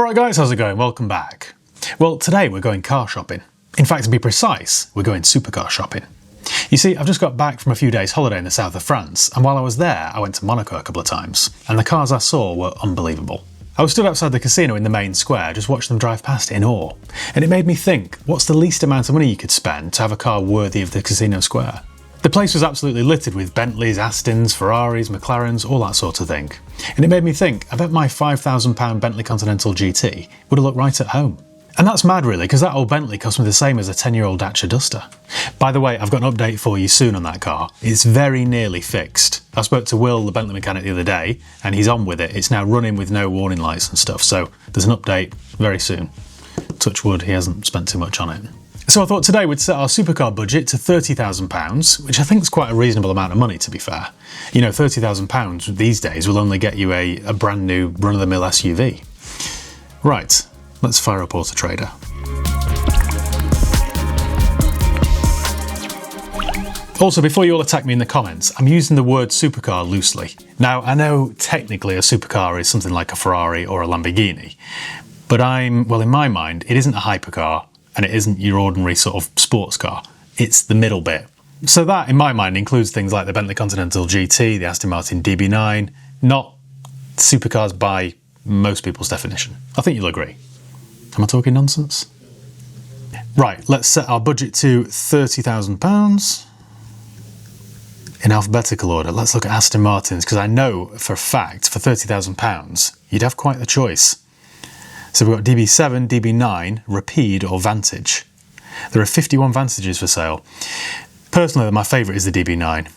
Alright guys, how's it going? Welcome back. Well, today we're going car shopping. In fact, to be precise, we're going supercar shopping. You see, I've just got back from a few days holiday in the south of France, and while I was there, I went to Monaco a couple of times, and the cars I saw were unbelievable. I was stood outside the casino in the main square, just watching them drive past in awe, and it made me think, what's the least amount of money you could spend to have a car worthy of the casino square? The place was absolutely littered with Bentleys, Astons, Ferraris, McLarens, all that sort of thing. And it made me think, I bet my £5,000 Bentley Continental GT would have looked right at home. And that's mad really, because that old Bentley cost me the same as a 10-year-old Dacia Duster. By the way, I've got an update for you soon on that car. It's very nearly fixed. I spoke to Will, the Bentley mechanic, the other day, and he's on with it. It's now running with no warning lights and stuff, so there's an update very soon. Touch wood, he hasn't spent too much on it. So I thought today we'd set our supercar budget to £30,000, which I think is quite a reasonable amount of money, to be fair. You know, £30,000 these days will only get you a brand new run-of-the-mill SUV. Right, let's fire up Auto Trader. Also, before you all attack me in the comments, I'm using the word supercar loosely. Now, I know technically a supercar is something like a Ferrari or a Lamborghini, but well, in my mind, it isn't a hypercar, and it isn't your ordinary sort of sports car. It's the middle bit. So that, in my mind, includes things like the Bentley Continental GT, the Aston Martin DB9, not supercars by most people's definition. I think you'll agree. Am I talking nonsense? Right, let's set our budget to £30,000. In alphabetical order, let's look at Aston Martins, because I know for a fact, for £30,000, you'd have quite the choice. So we've got DB7, DB9, Rapide or Vantage. There are 51 Vantages for sale. Personally, my favourite is the DB9.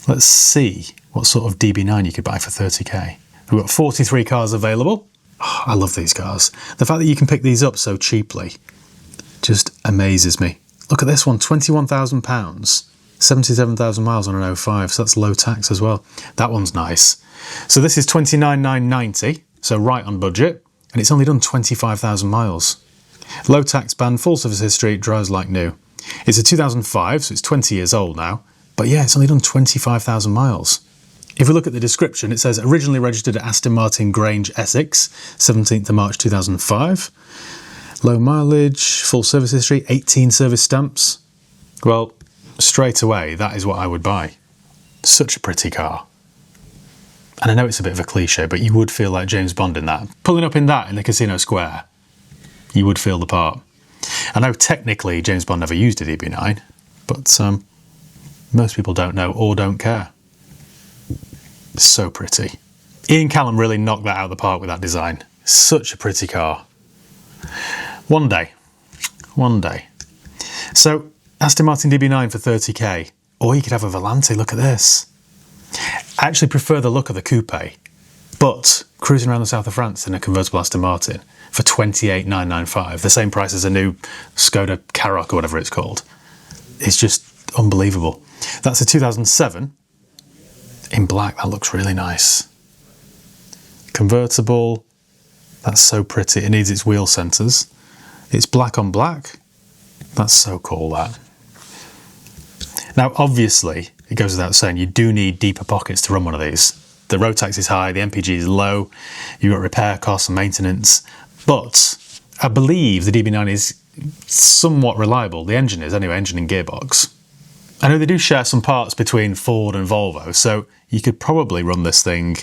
Let's see what sort of DB9 you could buy for 30k. We've got 43 cars available. Oh, I love these cars. The fact that you can pick these up so cheaply just amazes me. Look at this one, £21,000, 77,000 miles on an 05, so that's low tax as well. That one's nice. So this is £29,990, so right on budget. And it's only done 25,000 miles. Low tax band, full service history, drives like new. It's a 2005, so it's 20 years old now. But yeah, it's only done 25,000 miles. If we look at the description, it says originally registered at Aston Martin Grange, Essex, 17th of March 2005. Low mileage, full service history, 18 service stamps. Well, straight away, that is what I would buy. Such a pretty car. And I know it's a bit of a cliche, but you would feel like James Bond in that. Pulling up in that in the casino square, you would feel the part. I know technically James Bond never used a DB9, but most people don't know or don't care. So pretty. Ian Callum really knocked that out of the park with that design. Such a pretty car. One day. So, Aston Martin DB9 for 30k. Or you could have a Volante, look at this. I actually prefer the look of the coupe, but cruising around the south of France in a convertible Aston Martin for £28,995, the same price as a new Skoda Karoq or whatever it's called, it's just unbelievable. That's a 2007 in black. That looks really nice. Convertible, that's so pretty. It needs its wheel sensors. It's black on black. That's so cool, that. Now, obviously, it goes without saying, you do need deeper pockets to run one of these. The road tax is high, the MPG is low, you've got repair costs and maintenance, but I believe the DB9 is somewhat reliable. The engine is, anyway, engine and gearbox. I know they do share some parts between Ford and Volvo, so you could probably run this thing,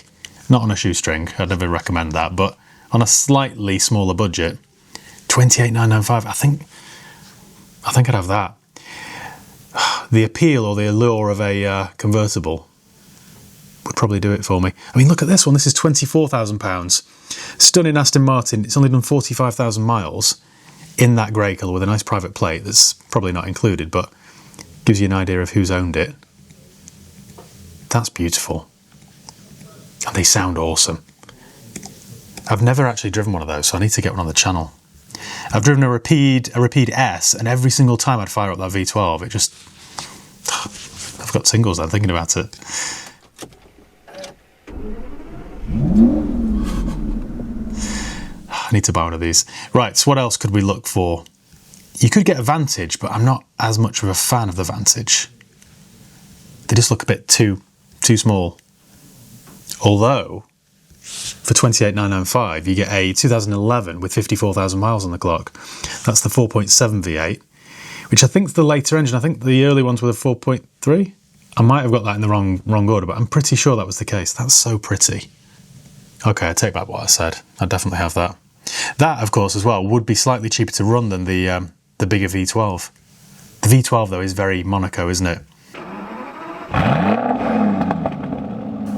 not on a shoestring, I'd never recommend that, but on a slightly smaller budget, £28,995, I think I'd have that. The appeal or the allure of a convertible would probably do it for me. I mean, look at this one. This is £24,000. Stunning Aston Martin. It's only done 45,000 miles in that grey colour with a nice private plate that's probably not included, but gives you an idea of who's owned it. That's beautiful. And they sound awesome. I've never actually driven one of those, so I need to get one on the channel. I've driven a Rapide S, and every single time I'd fire up that V12, it just... I've got tingles then thinking about it. I need to buy one of these. Right, so what else could we look for? You could get a Vantage, but I'm not as much of a fan of the Vantage. They just look a bit too small. Although, for 28,995, you get a 2011 with 54,000 miles on the clock. That's the 4.7 V8, which I think is the later engine. I think the early ones were the 4.3. I might have got that in the wrong order, but I'm pretty sure that was the case. That's so pretty. Okay, I take back what I said. I definitely have that. That, of course, as well, would be slightly cheaper to run than the bigger V12. The V12, though, is very Monaco, isn't it?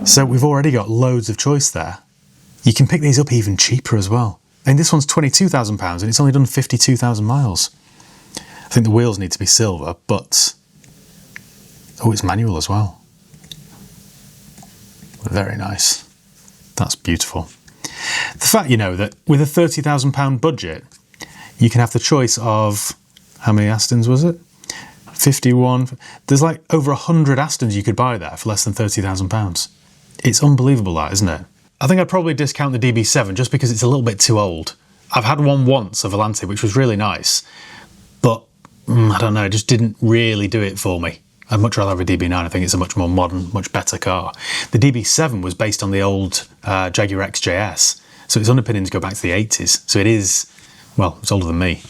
So we've already got loads of choice there. You can pick these up even cheaper as well. And this one's £22,000 and it's only done 52,000 miles. I think the wheels need to be silver, but... oh, it's manual as well. Very nice. That's beautiful. The fact, you know, that with a £30,000 budget, you can have the choice of... how many Astons was it? 51. There's like over 100 Astons you could buy there for less than £30,000. It's unbelievable, that, isn't it? I think I'd probably discount the DB7 just because it's a little bit too old. I've had one once, a Volante, which was really nice, but I don't know, it just didn't really do it for me. I'd much rather have a DB9. I think it's a much more modern, much better car. The DB7 was based on the old Jaguar XJS, so its underpinnings go back to the 80s. So it is, well, it's older than me.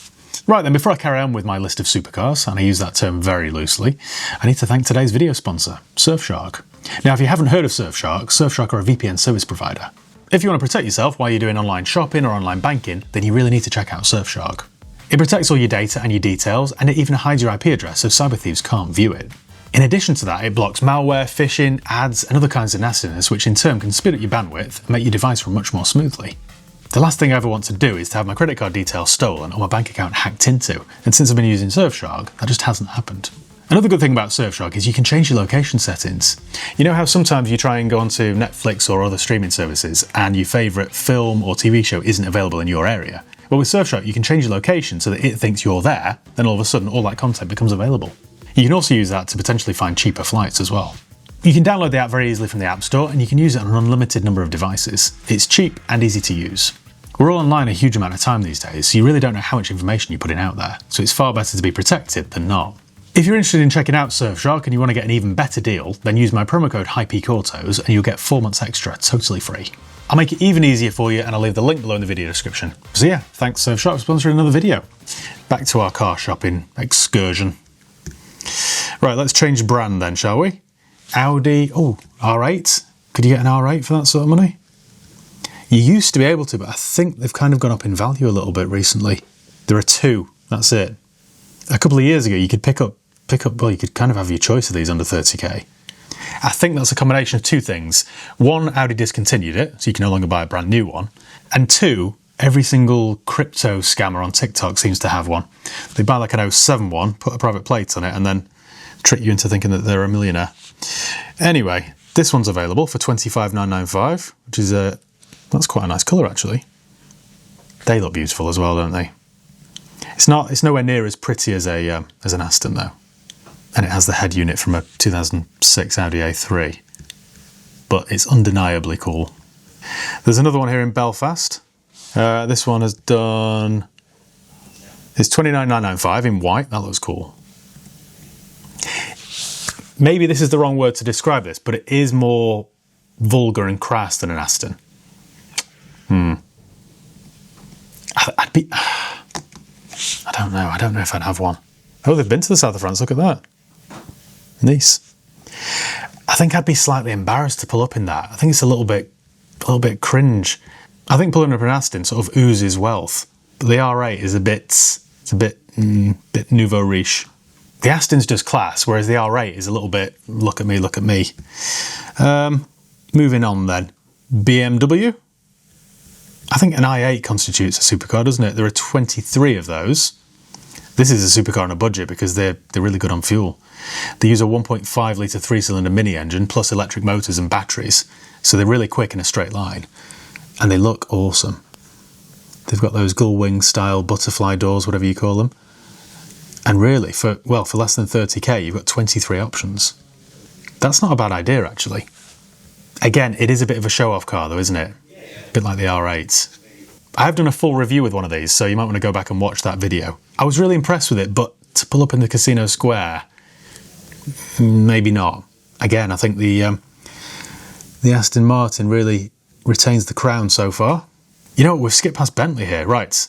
Right then, before I carry on with my list of supercars, and I use that term very loosely, I need to thank today's video sponsor, Surfshark. Now, if you haven't heard of Surfshark, Surfshark are a VPN service provider. If you want to protect yourself while you're doing online shopping or online banking, then you really need to check out Surfshark. It protects all your data and your details, and it even hides your IP address so cyber thieves can't view it. In addition to that, it blocks malware, phishing, ads, and other kinds of nastiness, which in turn can speed up your bandwidth and make your device run much more smoothly. The last thing I ever want to do is to have my credit card details stolen or my bank account hacked into, and since I've been using Surfshark, that just hasn't happened. Another good thing about Surfshark is you can change your location settings. You know how sometimes you try and go onto Netflix or other streaming services and your favourite film or TV show isn't available in your area? Well, with Surfshark you can change your location so that it thinks you're there, then all of a sudden all that content becomes available. You can also use that to potentially find cheaper flights as well. You can download the app very easily from the App Store and you can use it on an unlimited number of devices. It's cheap and easy to use. We're all online a huge amount of time these days, so you really don't know how much information you're putting out there, so it's far better to be protected than not. If you're interested in checking out Surfshark and you want to get an even better deal, then use my promo code HighPeakAutos and you'll get 4 months extra totally free. I'll make it even easier for you and I'll leave the link below in the video description. So yeah, thanks Surfshark for sponsoring another video. Back to our car shopping excursion. Right, let's change brand then, shall we? Audi, oh, R8. Could you get an R8 for that sort of money? You used to be able to, but I think they've kind of gone up in value a little bit recently. There are two, that's it. A couple of years ago, you could pick up, well, you could kind of have your choice of these under 30k. I think that's a combination of two things. One, Audi discontinued it, so you can no longer buy a brand new one. And two, every single crypto scammer on TikTok seems to have one. They buy like an 07 one, put a private plate on it, and then trick you into thinking that they're a millionaire. Anyway, this one's available for $25,995, which is that's quite a nice colour actually. They look beautiful as well, don't they? It's nowhere near as pretty as an Aston though. And it has the head unit from a 2006 Audi A3. But it's undeniably cool. There's another one here in Belfast. This one has done... it's $29,995 in white. That looks cool. Maybe this is the wrong word to describe this, but it is more vulgar and crass than an Aston. I'd be... I don't know if I'd have one. Oh, they've been to the south of France, look at that. Nice. I think I'd be slightly embarrassed to pull up in that. I think it's a little bit cringe. I think pulling up an Aston sort of oozes wealth, but the R8 is a bit nouveau riche. The Aston's just class, whereas the R8 is a little bit, look at me, look at me. Moving on then. BMW. I think an i8 constitutes a supercar, doesn't it? There are 23 of those. This is a supercar on a budget because they're really good on fuel. They use a 1.5 litre 3-cylinder mini engine plus electric motors and batteries, so they're really quick in a straight line. And they look awesome. They've got those gull wing style butterfly doors, whatever you call them. And really, for less than 30k, you've got 23 options. That's not a bad idea, actually. Again, it is a bit of a show-off car, though, isn't it? A bit like the R8. I have done a full review with one of these, so you might want to go back and watch that video. I was really impressed with it, but to pull up in the Casino Square, maybe not. Again, I think the Aston Martin really retains the crown so far. You know what, we've skipped past Bentley here. Right,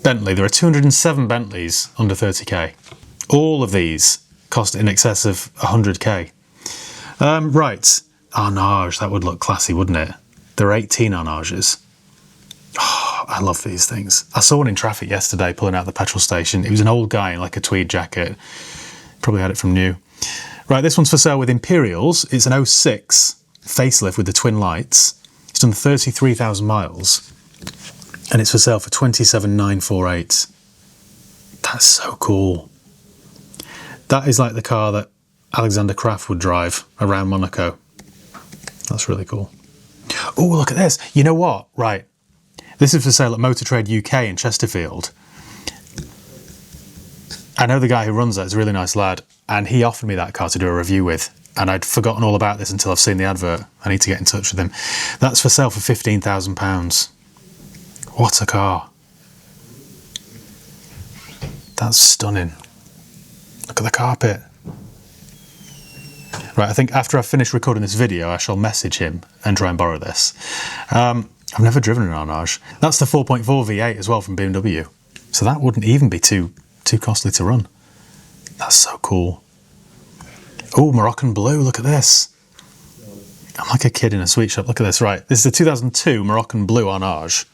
Bentley, there are 207 Bentleys under 30k. All of these cost in excess of 100k. Right, Arnage, that would look classy, wouldn't it? There are 18 Arnages. Oh, I love these things. I saw one in traffic yesterday pulling out the petrol station. It was an old guy in like a tweed jacket. Probably had it from new. Right, this one's for sale with Imperials. It's an 06 facelift with the twin lights. It's done 33,000 miles. And it's for sale for 27,948. That's so cool. That is like the car that Alexander Kraft would drive around Monaco. That's really cool. Oh, look at this. You know what? Right. This is for sale at Motor Trade UK in Chesterfield. I know the guy who runs that is a really nice lad, and he offered me that car to do a review with, and I'd forgotten all about this until I've seen the advert. I need to get in touch with him. That's for sale for £15,000. What a car. That's stunning. Look at the carpet. Right, I think after I've finished recording this video, I shall message him and try and borrow this. I've never driven an Arnage. That's the 4.4 V8 as well from BMW. So that wouldn't even be too costly to run. That's so cool. Oh, Moroccan blue, look at this. I'm like a kid in a sweet shop. Look at this, right. This is a 2002 Moroccan blue Arnage.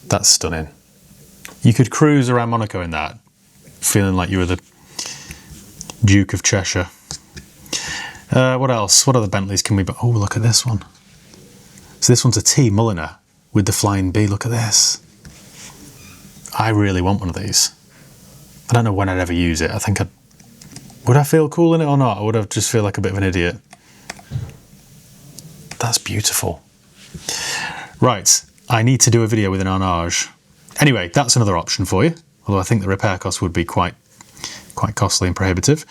That's stunning. You could cruise around Monaco in that, feeling like you were the Duke of Cheshire. What else? What other Bentleys can we buy? Oh, look at this one. So this one's a T Mulliner with the Flying B. Look at this. I really want one of these. I don't know when I'd ever use it. I think would I feel cool in it or not? Or would I just feel like a bit of an idiot? That's beautiful. Right, I need to do a video with an Arnage. Anyway, that's another option for you. Although I think the repair costs would be quite costly and prohibitive.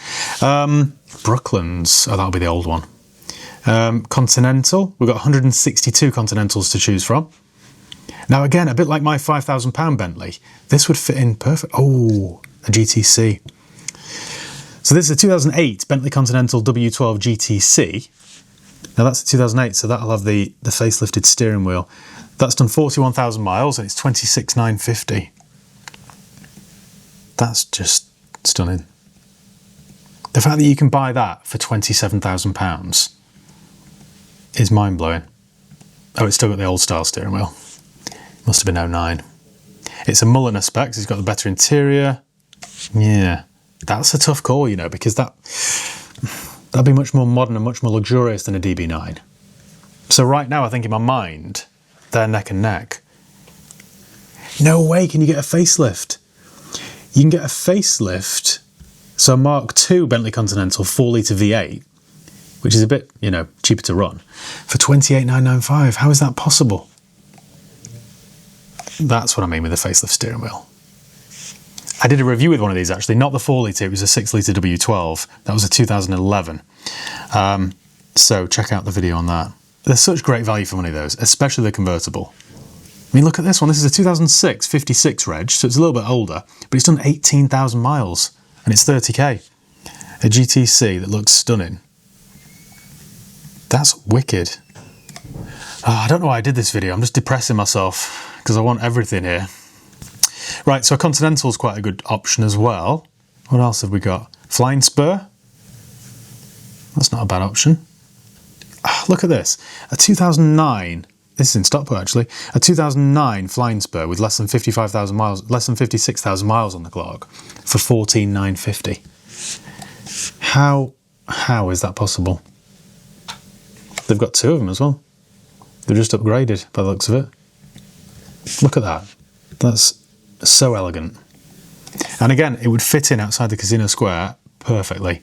Brooklands, oh, that'll be the old one. Continental, we've got 162 Continentals to choose from. Now again, a bit like my £5,000 Bentley, this would fit in perfect. Oh, a GTC. So this is a 2008 Bentley Continental W12 GTC. Now that's a 2008, so that'll have the facelifted steering wheel. That's done 41,000 miles and it's 26,950. That's just stunning. The fact that you can buy that for £27,000 is mind-blowing. Oh, it's still got the old style steering wheel. Must have been 09. It's a Mulliner specs, it's got the better interior. Yeah, that's a tough call, you know, because that'd be much more modern and much more luxurious than a DB9. So right now I think in my mind, they're neck and neck. No way can you get a facelift. You can get a facelift, so Mark II Bentley Continental 4-litre V8, which is a bit, you know, cheaper to run, for 28,995. How is that possible? That's what I mean with the facelift steering wheel. I did a review with one of these actually, not the 4-litre, it was a 6-litre W12. That was a 2011. So check out the video on that. They're such great value for money, those, especially the convertible. I mean, look at this one. This is a 2006 56 reg, so it's a little bit older, but it's done 18,000 miles and it's 30k. A GTC that looks stunning. That's wicked. Oh, I don't know why I did this video. I'm just depressing myself because I want everything here. Right, so a Continental's quite a good option as well. What else have we got? Flying Spur. That's not a bad option. Oh, look at this. A 2009, this is in Stockport actually, a 2009 Flying Spur with less than 55,000 miles, less than 56,000 miles on the clock for 14,950. How is that possible? They've got two of them as well. They've just upgraded by the looks of it. Look at that. That's so elegant. And again, it would fit in outside the Casino Square perfectly.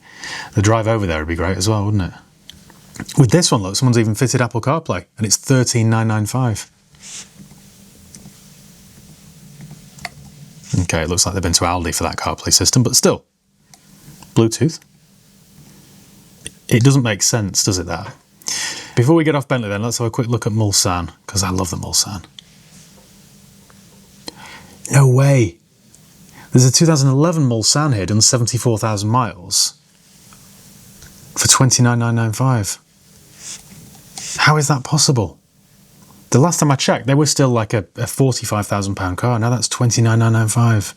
The drive over there would be great as well, wouldn't it? With this one, look, someone's even fitted Apple CarPlay, and it's 13,995. Okay, it looks like they've been to Aldi for that CarPlay system, but still. Bluetooth. It doesn't make sense, does it, that? Before we get off Bentley then, let's have a quick look at Mulsanne, because I love the Mulsanne. No way! There's a 2011 Mulsanne here, done 74,000 miles for 29,995. How is that possible? The last time I checked, they were still like a £45,000 car. Now that's £29,995.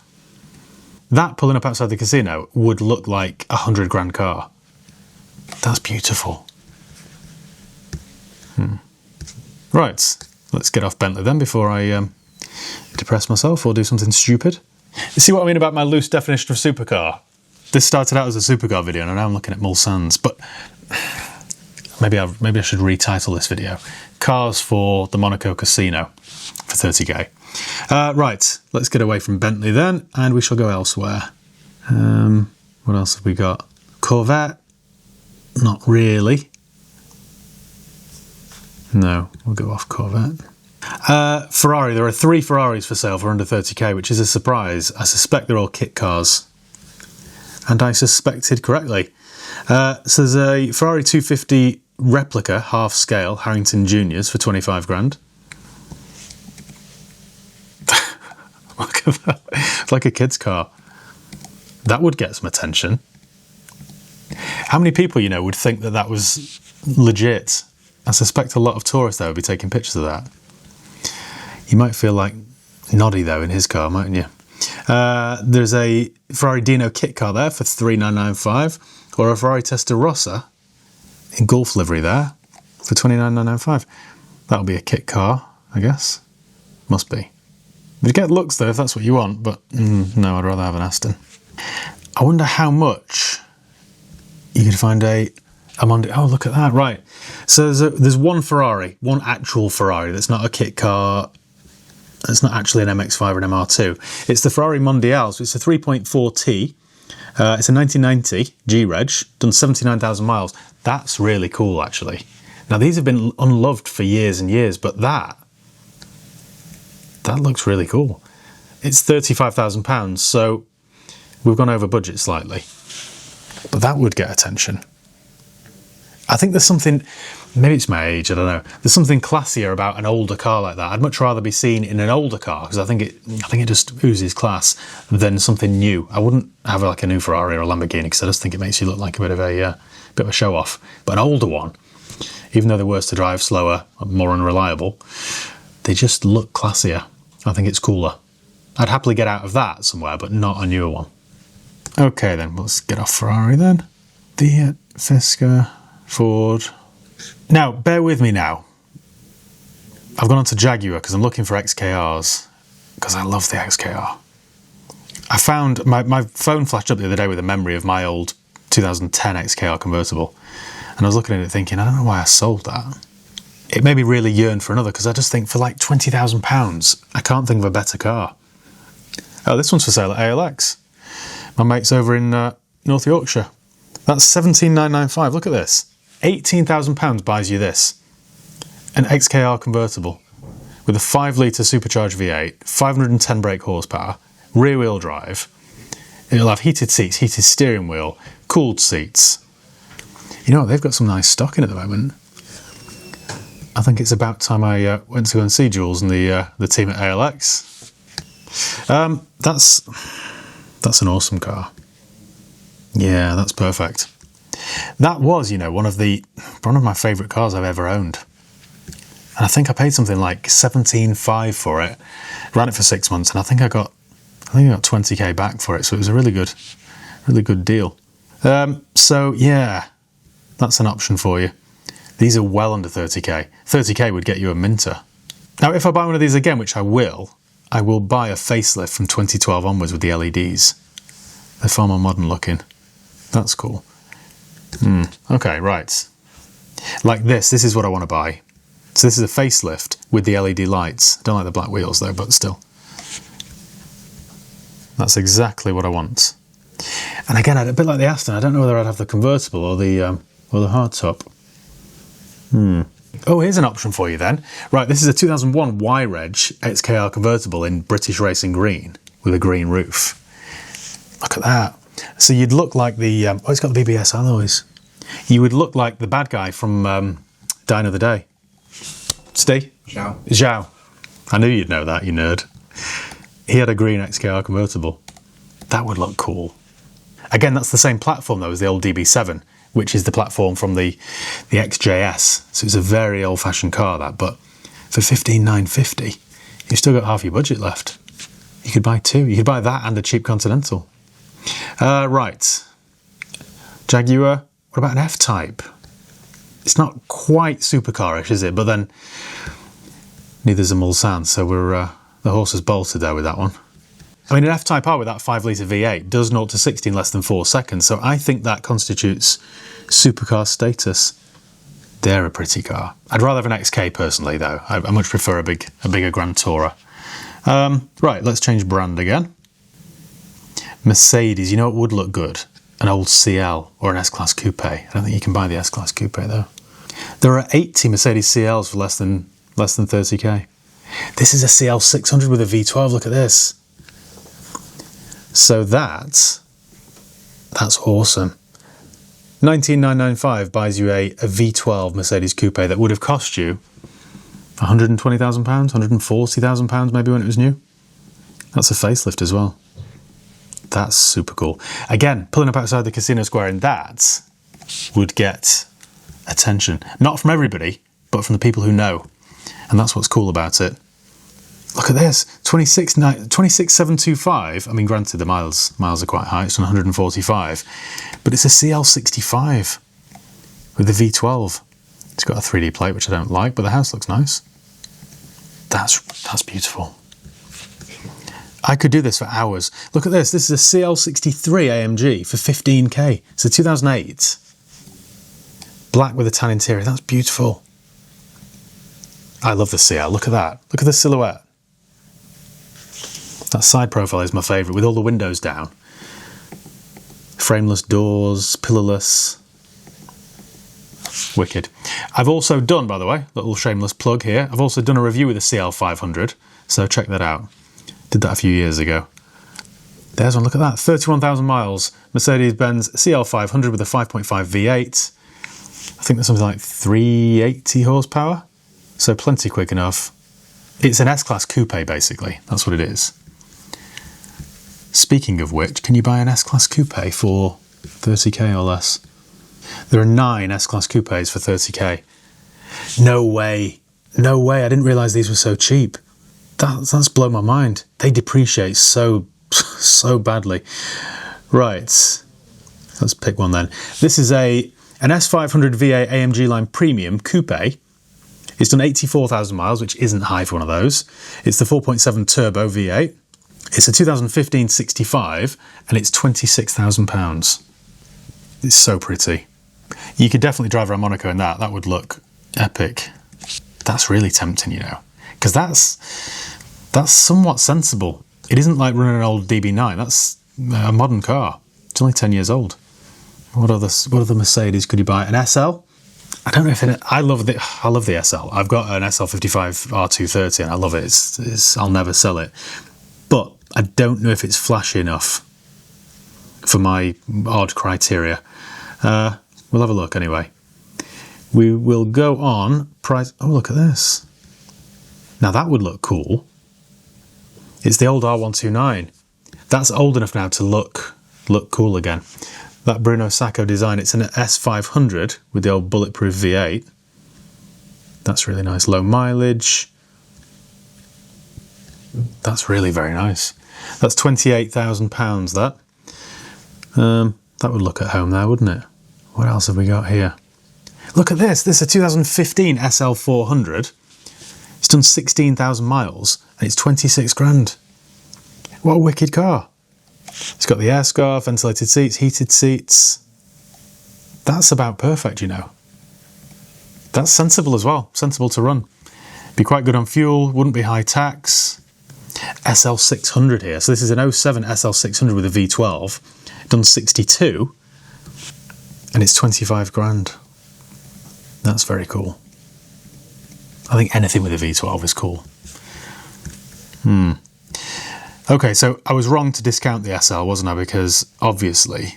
That pulling up outside the casino would look like a £100,000 car. That's beautiful. Right, let's get off Bentley then before I depress myself or do something stupid. You see what I mean about my loose definition of supercar? This started out as a supercar video and now I'm looking at Mulsanne's, but maybe I should retitle this video. Cars for the Monaco casino for 30k. Right, let's get away from Bentley then, and we shall go elsewhere. What else have we got? Corvette? Not really. No, we'll go off Corvette. Ferrari, there are 3 Ferraris for sale for under 30k, which is a surprise. I suspect they're all kit cars. And I suspected correctly. So there's a Ferrari 250 replica, half scale, Harrington Juniors for 25 grand. Look at that. It's like a kid's car. That would get some attention. How many people, you know, would think that that was legit? I suspect a lot of tourists there would be taking pictures of that. You might feel like Noddy though in his car, mightn't you? There's a Ferrari Dino kit car there for $3,995, or a Ferrari Testarossa in Golf livery there for $29,995. That'll be a kit car, I guess. Must be. You get looks though if that's what you want, but no, I'd rather have an Aston. I wonder how much you could find a Monday. Oh, look at that! Right, so there's one Ferrari, one actual Ferrari that's not a kit car. It's not actually an MX-5 or an MR2. It's the Ferrari Mondial. So it's a 3.4T. It's a 1990 G-Reg, done 79,000 miles. That's really cool, actually. Now these have been unloved for years and years, but that looks really cool. It's £35,000, so we've gone over budget slightly. But that would get attention. I think there's something, maybe it's my age, I don't know. There's something classier about an older car like that. I'd much rather be seen in an older car because I think it just oozes class than something new. I wouldn't have like a new Ferrari or a Lamborghini because I just think it makes you look like a bit of a show off. But an older one, even though they're worse to drive, slower, more unreliable, they just look classier. I think it's cooler. I'd happily get out of that somewhere, but not a newer one. Okay then, let's get off Ferrari then. Fiat, Fisker, Ford. Now, bear with me now. I've gone on to Jaguar because I'm looking for XKRs because I love the XKR. I found, my phone flashed up the other day with a memory of my old 2010 XKR convertible, and I was looking at it thinking, I don't know why I sold that. It made me really yearn for another because I just think for like £20,000, I can't think of a better car. Oh, this one's for sale at ALX. My mate's over in North Yorkshire. That's $17,995. Look at this. £18,000 buys you this. An XKR convertible with a 5-litre supercharged V8, 510 brake horsepower, rear-wheel drive. It'll have heated seats, heated steering wheel, cooled seats. You know what? They've got some nice stock in at the moment. I think it's about time I went to go and see Jules and the team at ALX. That's an awesome car. Yeah, that's perfect. That was, you know, one of my favourite cars I've ever owned. And I think I paid something like $17,500 for it. Ran it for 6 months, and I think I got 20k back for it. So it was a really good deal. So yeah, that's an option for you. These are well under 30k. 30k would get you a Minter. Now, if I buy one of these again, which I will buy a facelift from 2012 onwards with the LEDs. They're far more modern looking. That's cool. Okay, right. Like this is what I want to buy. So this is a facelift with the LED lights. I don't like the black wheels though, but still. That's exactly what I want. And again, a bit like the Aston, I don't know whether I'd have the convertible or the hardtop. Oh, here's an option for you then. Right, this is a 2001 Y-Reg XKR convertible in British Racing Green with a green roof. Look at that. So you'd look like the... it's got the BBS alloys. You would look like the bad guy from Die Another Day. Steve? Zhao. I knew you'd know that, you nerd. He had a green XKR convertible. That would look cool. Again, that's the same platform though as the old DB7, which is the platform from the XJS. So it's a very old-fashioned car, that, but for 15,950, you've still got half your budget left. You could buy two. You could buy that and a cheap Continental. Right. Jaguar. What about an F-Type? It's not quite supercar-ish, is it? But then neither's a Mulsanne, so we're the horse has bolted there with that one. I mean, an F-Type R with that 5-litre V8 does 0 to 60 in less than 4 seconds, so I think that constitutes supercar status. They're a pretty car. I'd rather have an XK personally, though. I much prefer a bigger Grand Tourer. Right, let's change brand again. Mercedes, you know what would look good? An old CL or an S-Class Coupe. I don't think you can buy the S-Class Coupe, though. There are 80 Mercedes CLs for less than 30k. This is a CL 600 with a V12, look at this. So that's awesome. 19,995 buys you a V12 Mercedes Coupe that would have cost you £120,000, £140,000 maybe when it was new. That's a facelift as well. That's super cool. Again, pulling up outside the casino square in that would get attention. Not from everybody, but from the people who know. And that's what's cool about it. Look at this, 26,725. I mean, granted, the miles are quite high. It's on 145, but it's a CL65 with the V12. It's got a 3D plate, which I don't like, but the house looks nice. That's beautiful. I could do this for hours. Look at this. This is a CL63 AMG for 15k. It's a 2008. Black with a tan interior. That's beautiful. I love the CL. Look at that. Look at the silhouette. That side profile is my favourite, with all the windows down. Frameless doors, pillarless. Wicked. I've also done, by the way, little shameless plug here, I've also done a review with the CL500, so check that out. Did that a few years ago. There's one, look at that, 31,000 miles, Mercedes-Benz CL500 with a 5.5 V8. I think that's something like 380 horsepower, so plenty quick enough. It's an S-Class Coupe, basically, that's what it is. Speaking of which, can you buy an S-Class Coupe for 30k or less? There are 9 S-Class Coupes for 30k. No way. No way, I didn't realise these were so cheap. That's blown my mind. They depreciate so badly. Right, let's pick one then. This is an S500 V8 AMG Line Premium Coupe. It's done 84,000 miles, which isn't high for one of those. It's the 4.7 turbo V8. It's a 2015 65, and it's £26,000. It's so pretty. You could definitely drive around Monaco in that. That would look epic. That's really tempting, you know, because that's somewhat sensible. It isn't like running an old DB9. That's a modern car. It's only 10 years old. What other Mercedes could you buy? An SL? I don't know if I love the SL. I've got an SL55 R230 and I love it. I'll never sell it. But I don't know if it's flashy enough for my odd criteria. We'll have a look anyway. We will go on price. Oh, look at this. Now that would look cool. It's the old R129. That's old enough now to look cool again. That Bruno Sacco design, it's an S500 with the old bulletproof V8. That's really nice. Low mileage. That's really very nice. That's £28,000, that. That would look at home there, wouldn't it? What else have we got here? Look at this. This is a 2015 SL400. It's done 16,000 miles and it's 26 grand. What a wicked car. It's got the air scarf, ventilated seats, heated seats. That's about perfect, you know. That's sensible as well. Sensible to run. Be quite good on fuel, wouldn't be high tax. SL600 here. So this is an 07 SL600 with a V12. Done 62. And it's 25 grand. That's very cool. I think anything with a V12 is cool. Okay, so I was wrong to discount the SL, wasn't I? Because obviously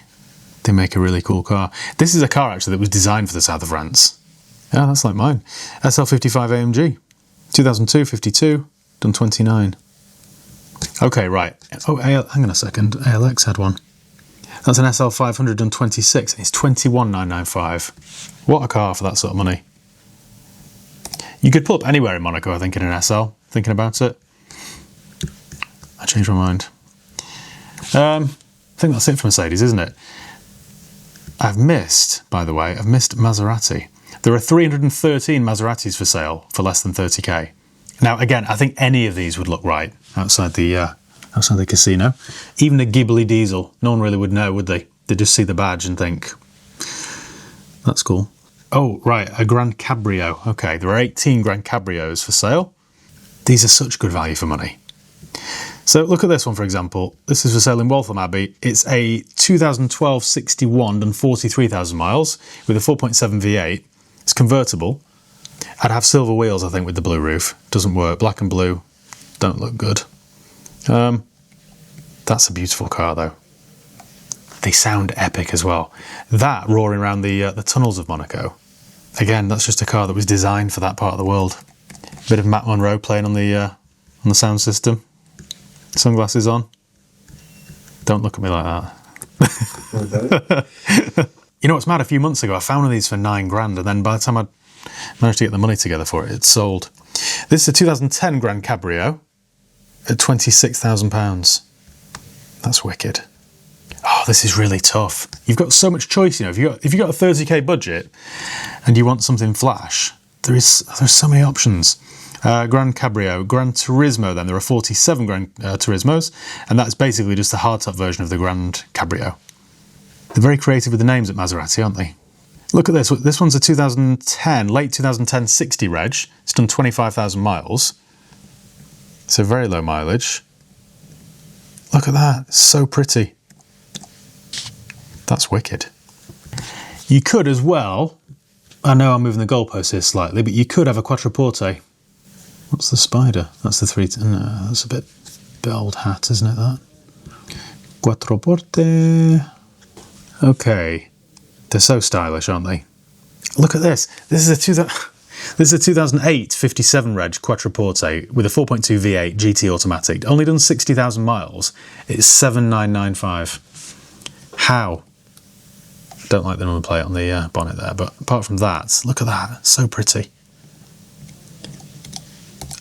they make a really cool car. This is a car actually that was designed for the south of France. Yeah, that's like mine. SL55 AMG. 2002, 52, done 29. Okay, right. Oh, hang on a second. ALX had one. That's an SL 526, and it's 21,995. What a car for that sort of money. You could pull up anywhere in Monaco, I think, in an SL, thinking about it. I changed my mind. I think that's it for Mercedes, isn't it? I've missed, by the way, Maserati. There are 313 Maseratis for sale for less than 30k. Now, again, I think any of these would look right outside the casino. Even a Ghibli diesel, no one really would know, would they? They'd just see the badge and think, that's cool. Oh, right, a GranCabrio. Okay, there are 18 GranCabrios for sale. These are such good value for money. So look at this one, for example. This is for sale in Waltham Abbey. It's a 2012 61 and 43,000 miles with a 4.7 V8. It's convertible. I'd have silver wheels, I think, with the blue roof. Doesn't work. Black and blue don't look good. That's a beautiful car, though. They sound epic as well. That roaring around the tunnels of Monaco. Again, that's just a car that was designed for that part of the world. A bit of Matt Monro playing on the sound system. Sunglasses on. Don't look at me like that. You know what's mad? A few months ago, I found one of these for £9,000, and then by the time I managed to get the money together for it, it's sold. This is a 2010 GranCabrio at £26,000. That's wicked. Oh, this is really tough. You've got so much choice, you know. If you got a 30k budget and you want something flash, there's so many options. GranCabrio, Gran Turismo. Then there are 47 Gran Turismos, and that's basically just the hardtop version of the GranCabrio. They're very creative with the names at Maserati, aren't they? Look at this. This one's a 2010, late 2010 60 reg. It's done 25,000 miles. So very low mileage. Look at that. It's so pretty. That's wicked. You could as well, I know I'm moving the goalposts here slightly, but you could have a Quattroporte. What's the Spider? That's the 3... No, that's a bit old hat, isn't it, that? Quattroporte... Okay. They're so stylish, aren't they? Look at this. This is a 2008 57 reg Quattroporte with a 4.2 V8 GT automatic. Only done 60,000 miles. It's 7,995. How? Don't like the number plate on the bonnet there, but apart from that, look at that. So pretty.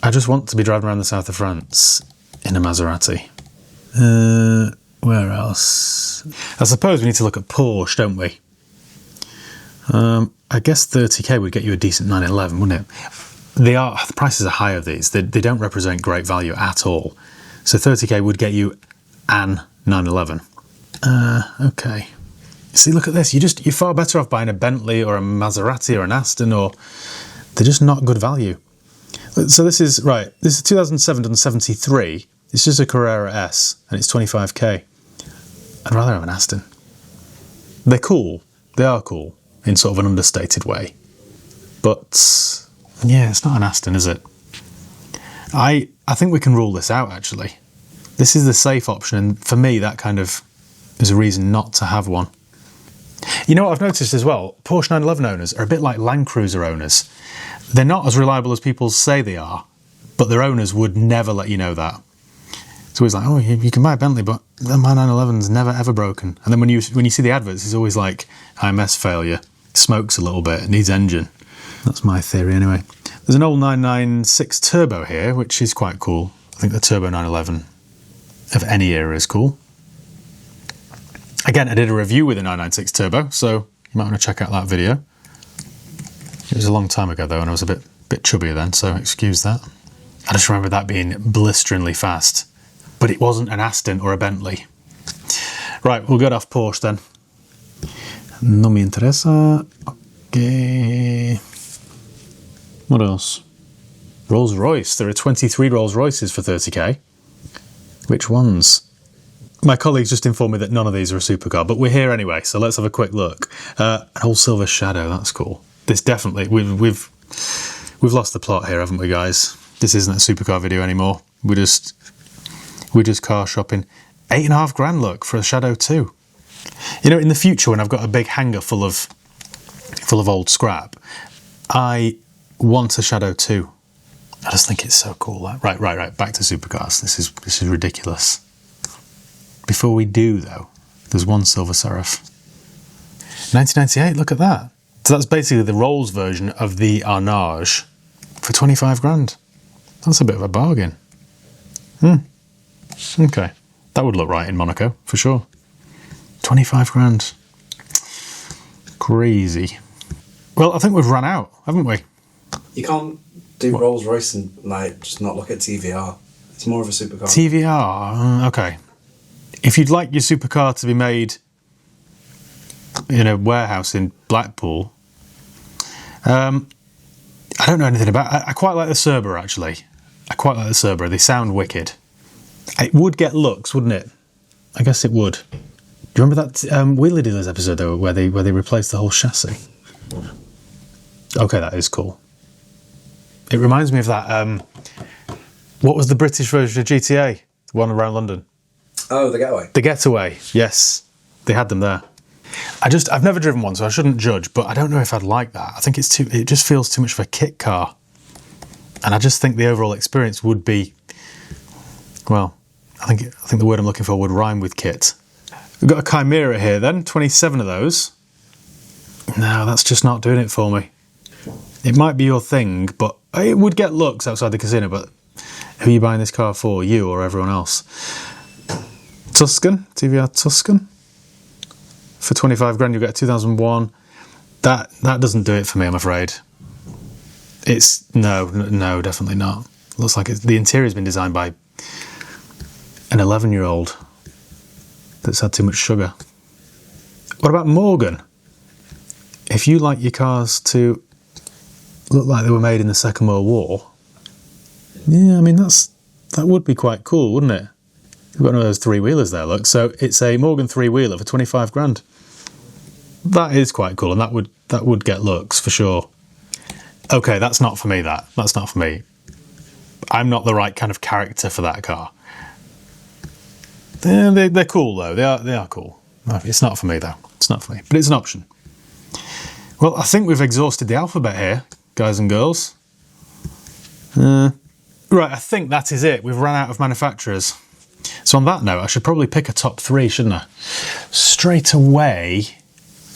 I just want to be driving around the south of France in a Maserati. Where else? I suppose we need to look at Porsche, don't we? I guess 30k would get you a decent 911, wouldn't it? The prices are high of these. They don't represent great value at all. So 30k would get you an 911. Okay. See, look at this. You're far better off buying a Bentley or a Maserati or an Aston, or they're just not good value. So this is, right, this is 2007 and 73. It's just a Carrera S, and it's 25k. I'd rather have an Aston. They're cool. They are cool, in sort of an understated way. But, yeah, it's not an Aston, is it? I think we can rule this out, actually. This is the safe option, and for me, that kind of is a reason not to have one. You know what I've noticed as well? Porsche 911 owners are a bit like Land Cruiser owners. They're not as reliable as people say they are, but their owners would never let you know that. It's always like, oh, you can buy a Bentley, but my 911's never ever broken. And then when you see the adverts, it's always like IMS failure, smokes a little bit, it needs engine. That's my theory anyway. There's an old 996 Turbo here, which is quite cool. I think the Turbo 911 of any era is cool. Again, I did a review with a 996 Turbo, so you might want to check out that video. It was a long time ago though, and I was a bit chubbier then, so excuse that. I just remember that being blisteringly fast. But it wasn't an Aston or a Bentley. Right, we'll get off Porsche then. No me interesa. Okay. What else? Rolls-Royce. There are 23 Rolls-Royces for 30k. Which ones? My colleagues just informed me that none of these are a supercar, but we're here anyway, so let's have a quick look. An old silver Shadow, that's cool. This definitely, we've lost the plot here, haven't we, guys? This isn't a supercar video anymore. We're just car shopping. £8,500 look for a Shadow 2. You know, in the future when I've got a big hangar full of old scrap, I want a Shadow 2. I just think it's so cool. Right. Back to supercars. This is ridiculous. Before we do though, There's one silver serif. 1998, look at that. So that's basically the Rolls version of the Arnage for 25 grand. That's a bit of a bargain. Okay. That would look right in Monaco, for sure. 25 grand. Crazy. Well, I think we've run out, haven't we? You can't do Rolls-Royce and like just not look at TVR. It's more of a supercar. TVR, okay. If you'd like your supercar to be made in a warehouse in Blackpool, I don't know anything about it. I quite like the Cerber, actually. I quite like the Cerber. They sound wicked. It would get looks, wouldn't it? I guess it would. Do you remember that Wheeler Dealers episode, though, where they replaced the whole chassis? Okay, that is cool. It reminds me of that, what was the British version of GTA? The one around London? Oh, the Getaway. The Getaway, yes. They had them there. I've never driven one, so I shouldn't judge, but I don't know if I'd like that. I think it just feels too much of a kit car. And I just think the overall experience would be, well, I think the word I'm looking for would rhyme with kit. We've got a Chimera here then, 27 of those. No, that's just not doing it for me. It might be your thing, but it would get looks outside the casino, but who are you buying this car for, you or everyone else? Tuscan, TVR Tuscan. For 25 grand, you'll get a 2001. That doesn't do it for me, I'm afraid. It's, no, definitely not. Looks like the interior's been designed by an 11-year-old that's had too much sugar. What about Morgan? If you like your cars to look like they were made in the Second World War, yeah, I mean, that would be quite cool, wouldn't it? We've got one of those three-wheelers there, look. So it's a Morgan three-wheeler for 25 grand. That is quite cool, and that would get looks, for sure. Okay, that's not for me, That's not for me. I'm not the right kind of character for that car. They're cool, though. They are cool. No, it's not for me, though. It's not for me, but it's an option. Well, I think we've exhausted the alphabet here, guys and girls. Right, I think that is it. We've run out of manufacturers. So on that note, I should probably pick a top three, shouldn't I? Straight away,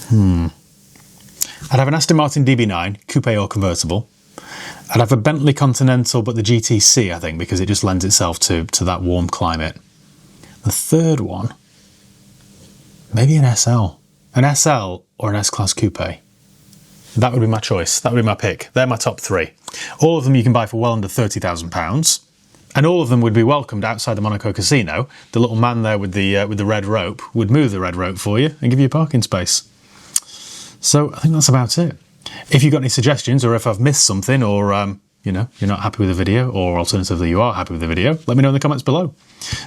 I'd have an Aston Martin DB9, coupe or convertible. I'd have a Bentley Continental, but the GTC, I think, because it just lends itself to that warm climate. The third one, maybe an SL. An SL or an S-Class coupe. That would be my choice. That would be my pick. They're my top three. All of them you can buy for well under £30,000. And all of them would be welcomed outside the Monaco casino. The little man there with the red rope would move the red rope for you and give you a parking space. So I think that's about it. If you've got any suggestions, or if I've missed something, or you're not happy with the video, or alternatively you are happy with the video, let me know in the comments below.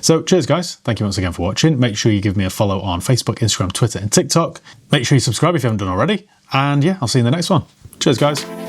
So cheers guys, thank you once again for watching. Make sure you give me a follow on Facebook, Instagram, Twitter and TikTok. Make sure you subscribe if you haven't done already. And yeah, I'll see you in the next one. Cheers guys.